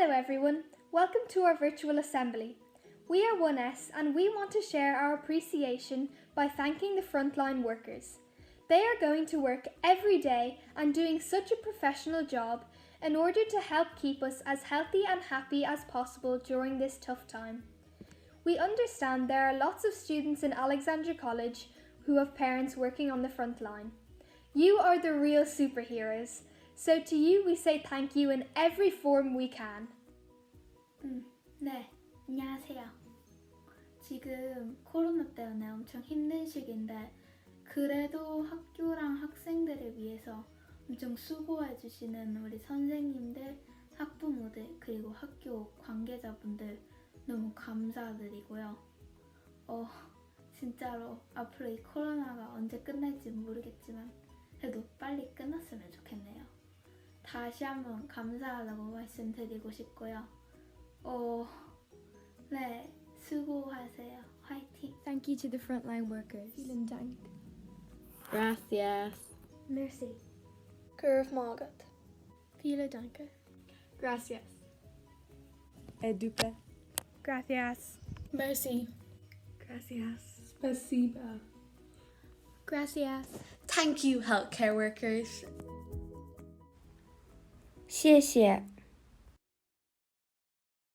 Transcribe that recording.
Hello everyone, welcome to our virtual assembly. We are 1S and we want to share our appreciation by thanking the frontline workers. They are going to work every day and doing such a professional job in order to help keep us as healthy and happy as possible during this tough time. We understand there are lots of students in Alexandra College who have parents working on the front line. You are the real superheroes, so to you we say thank you in every form we can. 네, 안녕하세요. 지금 코로나 때문에 엄청 힘든 시기인데 그래도 학교랑 학생들을 위해서 엄청 수고해주시는 우리 선생님들, 학부모들, 그리고 학교 관계자분들 너무 감사드리고요. 진짜로 앞으로 이 코로나가 언제 끝날지 모르겠지만 그래도 빨리 끝났으면 좋겠네요. 다시 한번 감사하다고 말씀드리고 싶고요. 네, 수고하세요. 화이팅! Thank you to the frontline workers. Vielen Dank. Gracias. Merci. Curve Margaret. Vielen Dank. Gracias. Educa. Gracias. Merci. Gracias. Spasiba. Gracias. Thank you, healthcare workers. 谢谢